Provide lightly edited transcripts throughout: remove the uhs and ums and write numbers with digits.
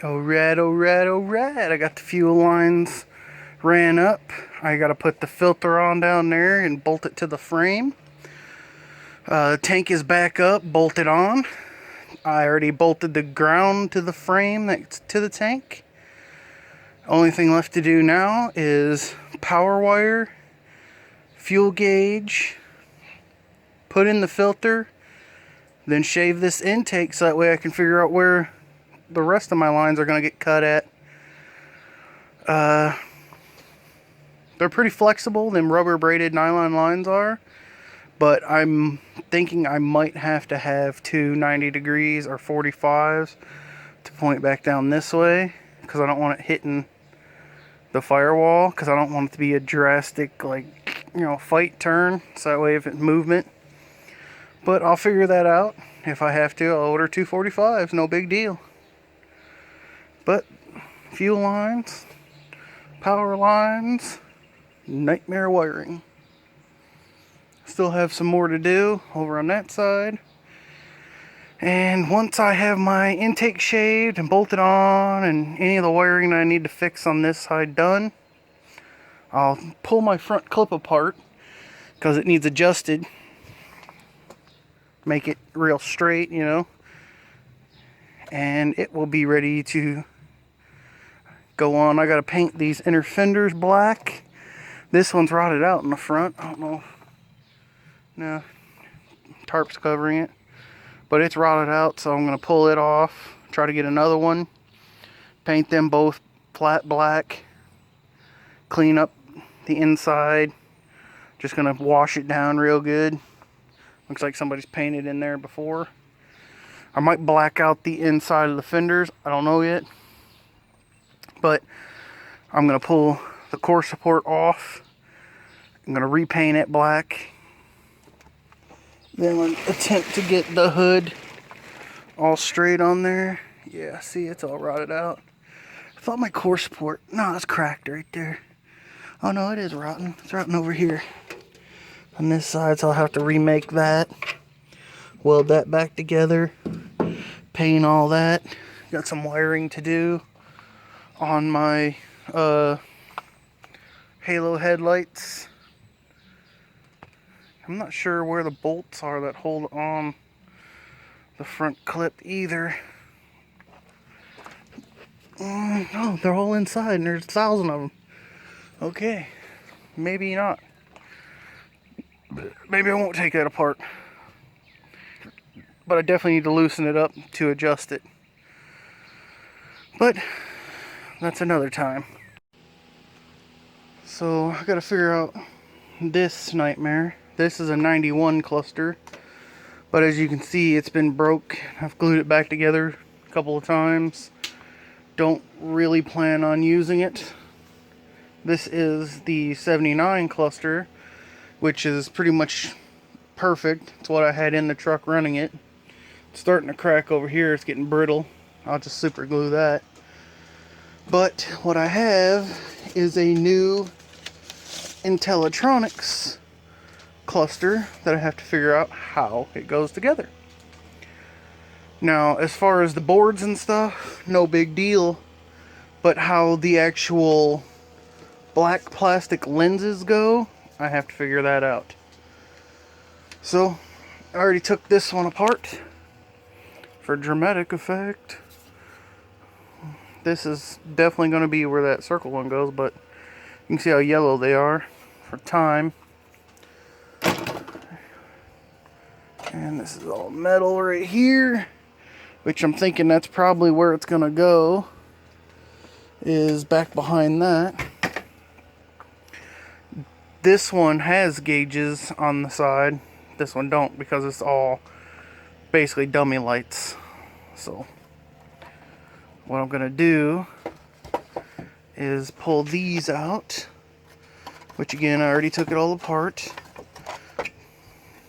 Alright, alright, alright. I got the fuel lines ran up. I gotta put the filter on down there and bolt it to the frame. Tank is back up, bolted on. I already bolted the ground to the frame that's to the tank. Only thing left to do now is power wire, fuel gauge, put in the filter, then shave this intake so that way I can figure out where the rest of my lines are going to get cut at. They're pretty flexible, them rubber braided nylon lines are, but I'm thinking I might have to have two 90 degrees or 45s to point back down this way, because I don't want it hitting the firewall, because I don't want it to be a drastic, like, fight turn, so that way if it's movement. But I'll figure that out. If I have to, I'll order 245s, no big deal. But fuel lines, power lines, nightmare wiring. Still have some more to do over on that side. And once I have my intake shaved and bolted on and any of the wiring that I need to fix on this side done, I'll pull my front clip apart because it needs adjusted. Make it real straight, and it will be ready to go on. I gotta paint these inner fenders black. This one's rotted out in the front. I don't know. No, tarp's covering it, but it's rotted out, so I'm gonna pull it off, try to get another one, paint them both flat black, clean up the inside, just gonna wash it down real good. Looks like somebody's painted in there before. I might black out the inside of the fenders, I don't know yet, but I'm gonna pull the core support off. I'm gonna repaint it black. Then I'm gonna attempt to get the hood all straight on there. Yeah, see, it's all rotted out. I thought my core support, no, it's cracked right there. Oh no, it is rotten. It's rotten over here on this side, so I'll have to remake that, weld that back together, paint all that. Got some wiring to do on my halo headlights. I'm not sure where the bolts are that hold on the front clip either. Oh, they're all inside and there's 1,000 of them. Okay, maybe not. Maybe I won't take that apart. But I definitely need to loosen it up to adjust it. But that's another time. So I gotta figure out this nightmare. This is a 91 cluster, but as you can see, it's been broke. I've glued it back together a couple of times. Don't really plan on using it. This is the 79 cluster, which is pretty much perfect. It's what I had in the truck running it. It's starting to crack over here. It's getting brittle. I'll just super glue that. But what I have is a new Intellitronics cluster that I have to figure out how it goes together. Now, as far as the boards and stuff, no big deal. But how the actual black plastic lenses go, I have to figure that out. So, I already took this one apart for dramatic effect. This is definitely going to be where that circle one goes, but you can see how yellow they are for time. And this is all metal right here, which I'm thinking that's probably where it's going to go, is back behind that. This one has gauges on the side. This one don't, because it's all basically dummy lights. So what I'm gonna do is pull these out, which again, I already took it all apart.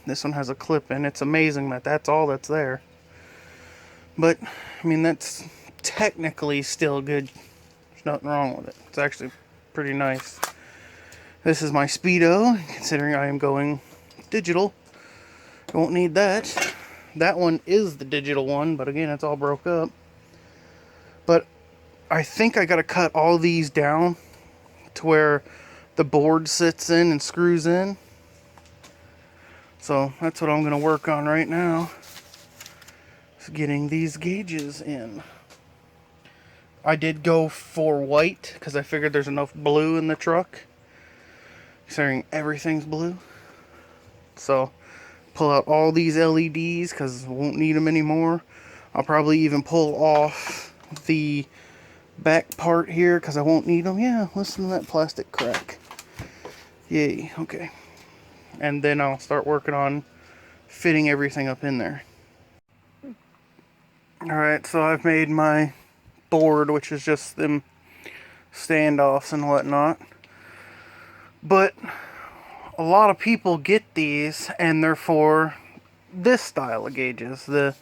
This one has a clip in. It's amazing that that's all that's there. But I mean, that's technically still good. There's nothing wrong with it. It's actually pretty nice. This is my speedo, considering I am going digital. I won't need that. That one is the digital one, but again, it's all broke up. But I think I gotta cut all these down to where the board sits in and screws in. So that's what I'm gonna work on right now, is getting these gauges in. I did go for white because I figured there's enough blue in the truck, considering everything's blue. So pull out all these LEDs because I won't need them anymore. I'll probably even pull off the back part here because I won't need them. Yeah, listen to that plastic crack. Yay, okay. And then I'll start working on fitting everything up in there. Alright, so I've made my board, which is just them standoffs and whatnot. But a lot of people get these and they're for this style of gauges, the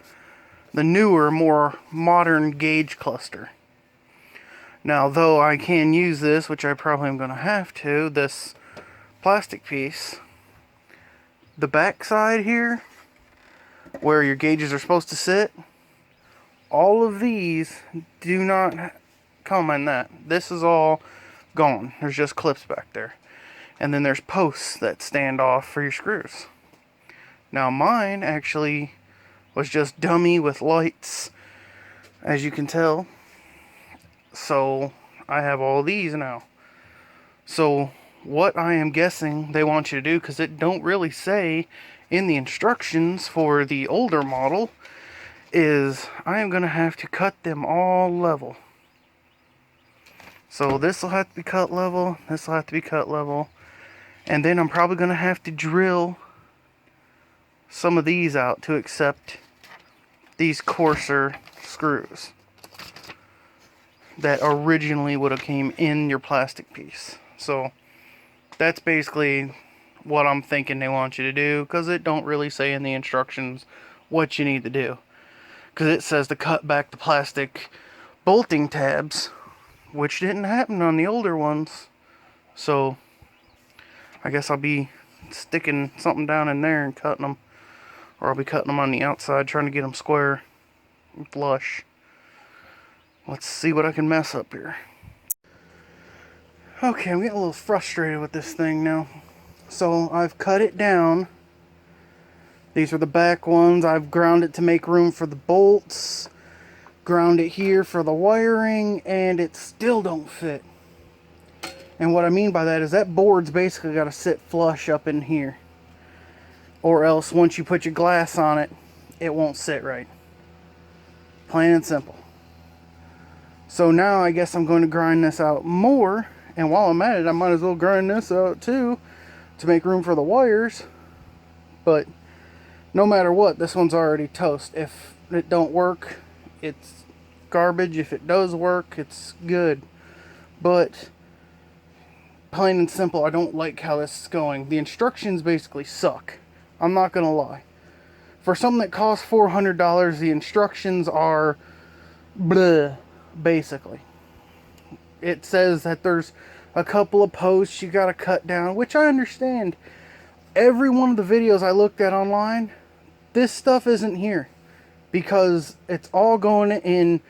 newer, more modern gauge cluster. Now, though I can use this, which I probably am going to have to, this plastic piece, the back side here, where your gauges are supposed to sit, all of these do not come in that. This is all gone. There's just clips back there. And then there's posts that stand off for your screws. Now mine actually was just dummy with lights, as you can tell. So I have all these now. So what I am guessing they want you to do, because it don't really say in the instructions for the older model, is I am going to have to cut them all level. So this will have to be cut level, this will have to be cut level, and then I'm probably going to have to drill some of these out to accept these coarser screws that originally would have came in your plastic piece. So that's basically what I'm thinking they want you to do, because it don't really say in the instructions what you need to do. Because it says to cut back the plastic bolting tabs, which didn't happen on the older ones. So I guess I'll be sticking something down in there and cutting them, or I'll be cutting them on the outside, trying to get them square and flush. Let's see what I can mess up here. Okay, I'm getting a little frustrated with this thing now. So I've cut it down. These are the back ones. I've ground it to make room for the bolts. Ground it here for the wiring, and it still don't fit. And what I mean by that is that board's basically got to sit flush up in here. Or else once you put your glass on it, it won't sit right. Plain and simple. So now I guess I'm going to grind this out more. And while I'm at it, I might as well grind this out too, to make room for the wires. But no matter what, this one's already toast. If it don't work, it's garbage. If it does work, it's good. But plain and simple, I don't like how this is going. The instructions basically suck. I'm not gonna lie. For something that costs $400, the instructions are bleh, basically. It says that there's a couple of posts you gotta cut down, which I understand. Every one of the videos I looked at online, this stuff isn't here, because it's all going in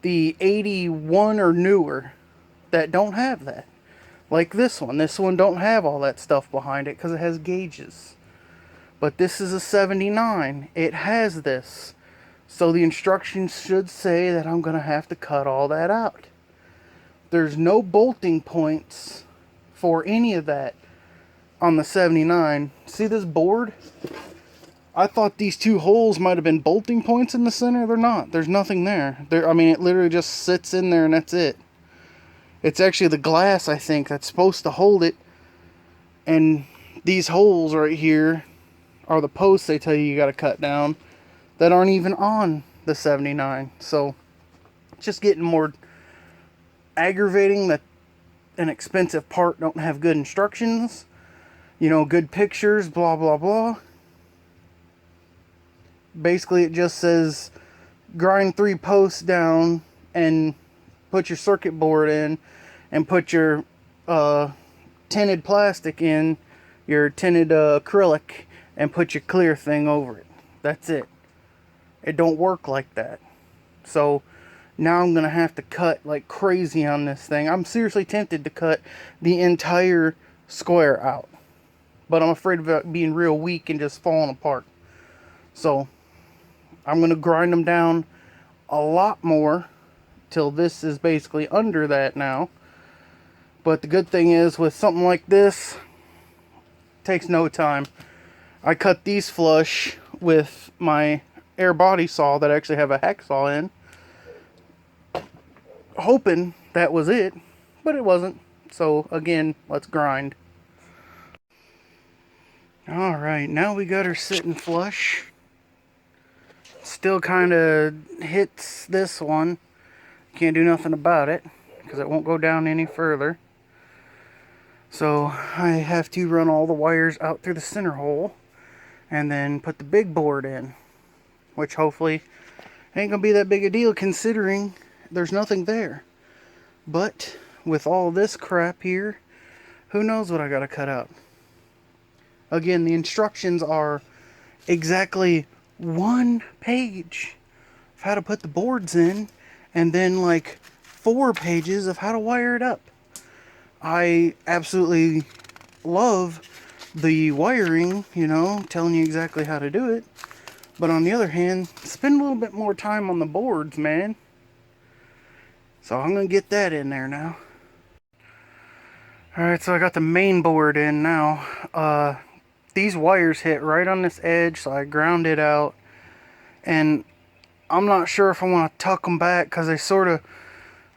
the 81 or newer that don't have that. Like this one. This one don't have all that stuff behind it because it has gauges. But this is a 79. It has this. So the instructions should say that I'm going to have to cut all that out. There's no bolting points for any of that on the 79. See this board? I thought these two holes might have been bolting points in the center. They're not. There's nothing there. I mean, it literally just sits in there and that's it. It's actually the glass, I think, that's supposed to hold it. And these holes right here are the posts they tell you got to cut down that aren't even on the 79. So it's just getting more aggravating that an expensive part don't have good instructions, you know, good pictures, blah blah blah. Basically it just says grind 3 posts down and put your circuit board in and put your tinted plastic in, your tinted acrylic, and put your clear thing over it. That's it. It don't work like that. So Now I'm going to have to cut like crazy on this thing. I'm seriously tempted to cut the entire square out. But I'm afraid of it being real weak and just falling apart. So I'm going to grind them down a lot more till this is basically under that now. But the good thing is with something like this, it takes no time. I cut these flush with my air body saw that I actually have a hacksaw in, hoping that was it, but it wasn't. So again, let's grind. Alright, now we got her sitting flush. Still kind of hits this one. Can't do nothing about it because it won't go down any further. So I have to run all the wires out through the center hole and then put the big board in, which hopefully ain't gonna be that big a deal considering there's nothing there. But with all this crap here, who knows what I gotta cut out. Again, the instructions are exactly 1 page of how to put the boards in, and then like 4 pages of how to wire it up. I absolutely love the wiring, you know, telling you exactly how to do it. But on the other hand, spend a little bit more time on the boards, man. So I'm going to get that in there now. Alright, so I got the main board in now. These wires hit right on this edge, so I ground it out. And I'm not sure if I want to tuck them back because they sort of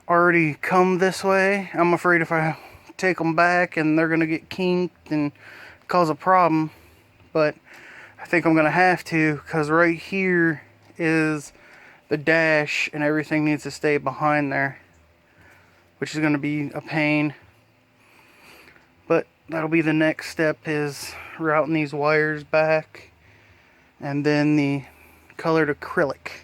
already come this way. I'm afraid if I take them back and they're going to get kinked and cause a problem. But I think I'm going to have to, because right here is the dash and everything needs to stay behind there, which is going to be a pain. But that'll be the next step, is routing these wires back, and then the colored acrylic.